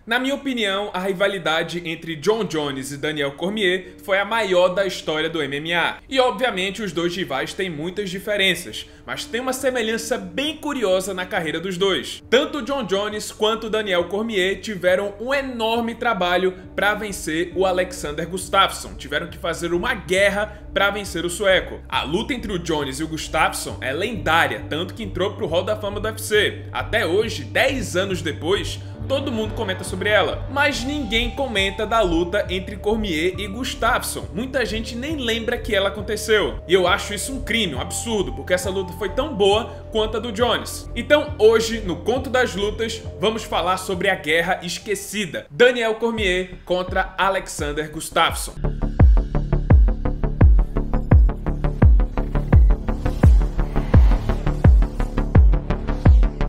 Na minha opinião, a rivalidade entre Jon Jones e Daniel Cormier foi a maior da história do MMA. E obviamente os dois rivais têm muitas diferenças, mas tem uma semelhança bem curiosa na carreira dos dois. Tanto Jon Jones quanto Daniel Cormier tiveram um enorme trabalho para vencer o Alexander Gustafsson, tiveram que fazer uma guerra para vencer o sueco. A luta entre o Jones e o Gustafsson é lendária, tanto que entrou pro Hall da Fama do UFC. Até hoje, 10 anos depois, todo mundo comenta sobre ela, mas ninguém comenta da luta entre Cormier e Gustafsson. Muita gente nem lembra que ela aconteceu. E eu acho isso um crime, um absurdo, porque essa luta foi tão boa quanto a do Jones. Então hoje, no Conto das Lutas, vamos falar sobre a guerra esquecida. Daniel Cormier contra Alexander Gustafsson.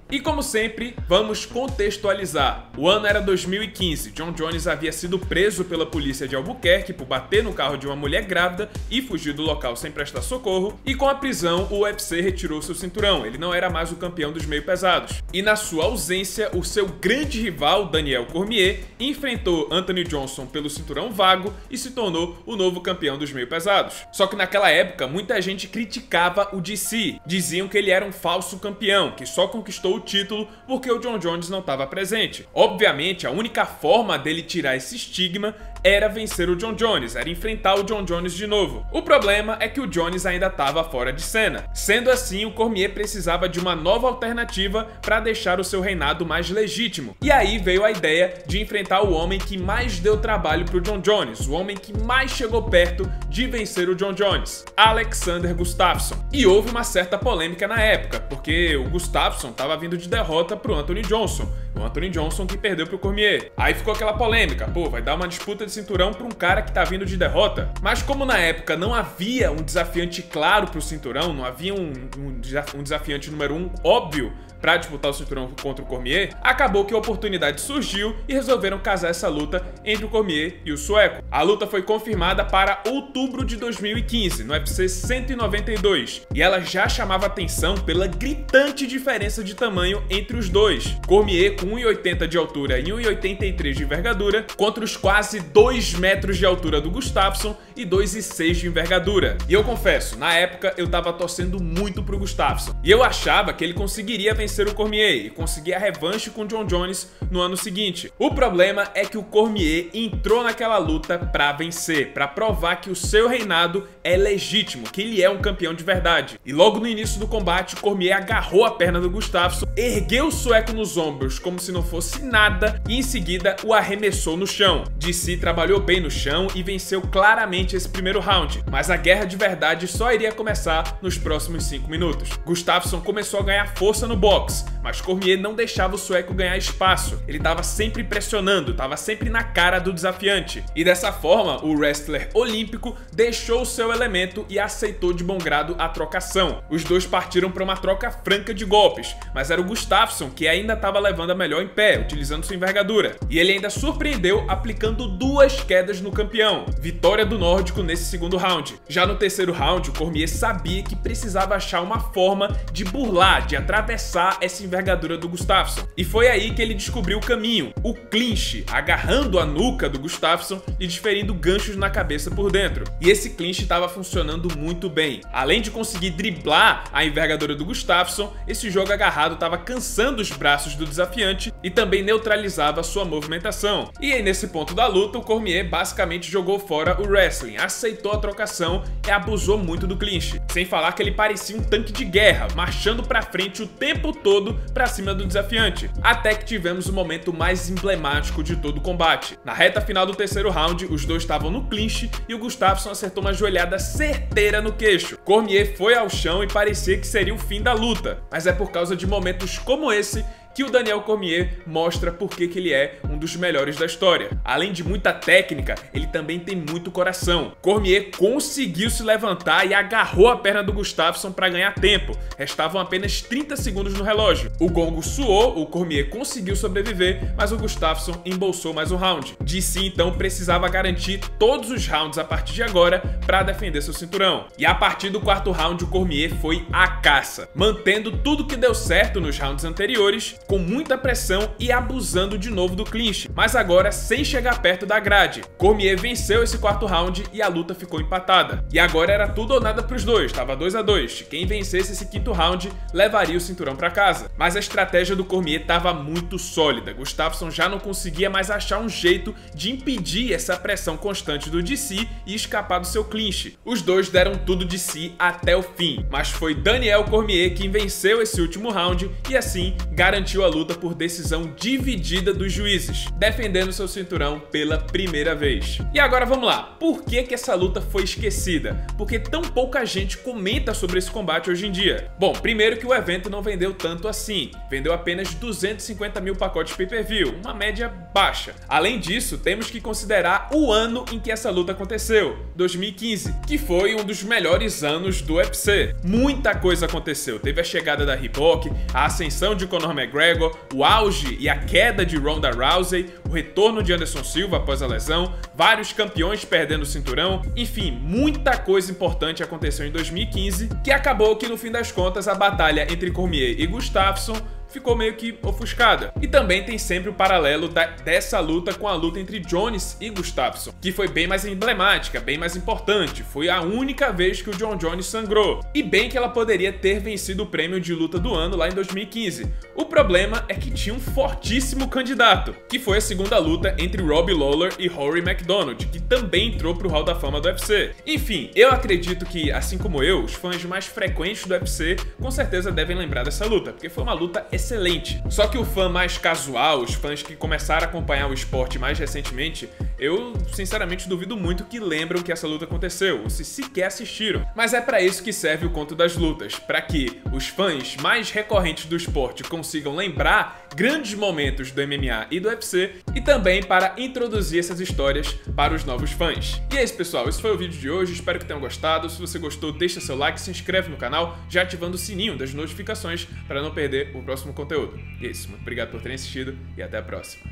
E como sempre, vamos contextualizar. O ano era 2015, Jon Jones havia sido preso pela polícia de Albuquerque por bater no carro de uma mulher grávida e fugir do local sem prestar socorro, e com a prisão o UFC retirou seu cinturão, ele não era mais o campeão dos meio pesados. E na sua ausência, o seu grande rival, Daniel Cormier, enfrentou Anthony Johnson pelo cinturão vago e se tornou o novo campeão dos meio pesados. Só que naquela época, muita gente criticava o DC, diziam que ele era um falso campeão, que só conquistou o título porque o Jon Jones não estava presente. Obviamente, a única forma dele tirar esse estigma era vencer o Jon Jones, era enfrentar o Jon Jones de novo. O problema é que o Jones ainda estava fora de cena. Sendo assim, o Cormier precisava de uma nova alternativa para deixar o seu reinado mais legítimo. E aí veio a ideia de enfrentar o homem que mais deu trabalho para o Jon Jones, o homem que mais chegou perto de vencer o Jon Jones, Alexander Gustafsson. E houve uma certa polêmica na época, porque o Gustafsson estava vindo de derrota para o Anthony Johnson. O Anthony Johnson que perdeu para o Cormier. Aí ficou aquela polêmica, pô, vai dar uma disputa de cinturão para um cara que tá vindo de derrota. Mas como na época não havia um desafiante claro para o cinturão, não havia um desafiante número 1 óbvio para disputar o cinturão contra o Cormier, acabou que a oportunidade surgiu e resolveram casar essa luta entre o Cormier e o sueco. A luta foi confirmada para outubro de 2015, no UFC 192, e ela já chamava atenção pela gritante diferença de tamanho entre os dois. Cormier com 1,80 de altura e 1,83 de envergadura, contra os quase 2 metros de altura do Gustafsson e 2,6 de envergadura. E eu confesso, na época eu tava torcendo muito pro Gustafsson, e eu achava que ele conseguiria vencer o Cormier e conseguir a revanche com Jon Jones no ano seguinte. O problema é que o Cormier entrou naquela luta pra vencer, pra provar que o seu reinado é legítimo, que ele é um campeão de verdade. E logo no início do combate, Cormier agarrou a perna do Gustafsson, ergueu o sueco nos ombros como se não fosse nada e em seguida o arremessou no chão. DC trabalhou bem no chão e venceu claramente esse primeiro round, mas a guerra de verdade só iria começar nos próximos 5 minutos. Gustafsson começou a ganhar força no boxe, mas Cormier não deixava o sueco ganhar espaço. Ele estava sempre pressionando, estava sempre na cara do desafiante. E dessa forma, o wrestler olímpico deixou o seu elemento e aceitou de bom grado a trocação. Os dois partiram para uma troca franca de golpes, mas era o Gustafsson que ainda estava levando a melhor em pé, utilizando sua envergadura. E ele ainda surpreendeu aplicando 2 quedas no campeão. Vitória do nórdico nesse segundo round. Já no terceiro round, o Cormier sabia que precisava achar uma forma de burlar, de atravessar essa envergadura do Gustafsson. E foi aí que ele descobriu o caminho, o clinch, agarrando a nuca do Gustafsson e desferindo ganchos na cabeça por dentro. E esse clinch estava funcionando muito bem. Além de conseguir driblar a envergadura do Gustafsson, esse jogo agarrado estava cansando os braços do desafiante e também neutralizava sua movimentação. E aí nesse ponto da luta, o Cormier basicamente jogou fora o wrestling, aceitou a trocação e abusou muito do clinch. Sem falar que ele parecia um tanque de guerra, marchando pra frente o tempo todo pra cima do desafiante, até que tivemos o momento mais emblemático de todo o combate. Na reta final do terceiro round, os dois estavam no clinch e o Gustafsson acertou uma joelhada certeira no queixo. Cormier foi ao chão e parecia que seria o fim da luta, mas é por causa de momentos como esse que o Daniel Cormier mostra por que ele é um dos melhores da história. Além de muita técnica, ele também tem muito coração. Cormier conseguiu se levantar e agarrou a perna do Gustafsson para ganhar tempo. Restavam apenas 30 segundos no relógio. O gongo soou, o Cormier conseguiu sobreviver, mas o Gustafsson embolsou mais um round. DC então precisava garantir todos os rounds a partir de agora para defender seu cinturão. E a partir do quarto round, o Cormier foi à caça, mantendo tudo que deu certo nos rounds anteriores, com muita pressão e abusando de novo do clinch. clinch, mas agora sem chegar perto da grade. Cormier venceu esse quarto round e a luta ficou empatada. E agora era tudo ou nada pros dois, tava 2 a 2. Quem vencesse esse quinto round levaria o cinturão pra casa. Mas a estratégia do Cormier tava muito sólida. Gustafsson já não conseguia mais achar um jeito de impedir essa pressão constante do DC e escapar do seu clinch. Os dois deram tudo de si até o fim, mas foi Daniel Cormier quem venceu esse último round e assim garantiu a luta por decisão dividida dos juízes, defendendo seu cinturão pela primeira vez. E agora vamos lá, por que essa luta foi esquecida? Porque tão pouca gente comenta sobre esse combate hoje em dia. Bom, primeiro que o evento não vendeu tanto assim, vendeu apenas 250 mil pacotes pay-per-view, uma média baixa. Além disso, temos que considerar o ano em que essa luta aconteceu, 2015, que foi um dos melhores anos do UFC. Muita coisa aconteceu, teve a chegada da Reebok, a ascensão de Conor McGregor, o auge e a queda de Ronda Rousey, o retorno de Anderson Silva após a lesão, vários campeões perdendo o cinturão, enfim, muita coisa importante aconteceu em 2015, que acabou que no fim das contas a batalha entre Cormier e Gustafsson ficou meio que ofuscada. E também tem sempre o paralelo dessa luta com a luta entre Jones e Gustafsson, que foi bem mais emblemática, bem mais importante. Foi a única vez que o John Jones sangrou. E bem que ela poderia ter vencido o prêmio de luta do ano lá em 2015. O problema é que tinha um fortíssimo candidato, que foi a segunda luta entre Robbie Lawler e Rory MacDonald, que também entrou pro Hall da Fama do UFC. Enfim, eu acredito que, assim como eu, os fãs mais frequentes do UFC com certeza devem lembrar dessa luta, porque foi uma luta excelente. Só que o fã mais casual, os fãs que começaram a acompanhar o esporte mais recentemente, eu sinceramente duvido muito que lembram que essa luta aconteceu, ou se sequer assistiram. Mas é pra isso que serve o Conto das Lutas, pra que os fãs mais recorrentes do esporte consigam lembrar grandes momentos do MMA e do UFC, e também para introduzir essas histórias para os novos fãs. E é isso, pessoal, esse foi o vídeo de hoje, espero que tenham gostado. Se você gostou, deixa seu like, se inscreve no canal, já ativando o sininho das notificações para não perder o próximo conteúdo. E é isso, muito obrigado por terem assistido e até a próxima.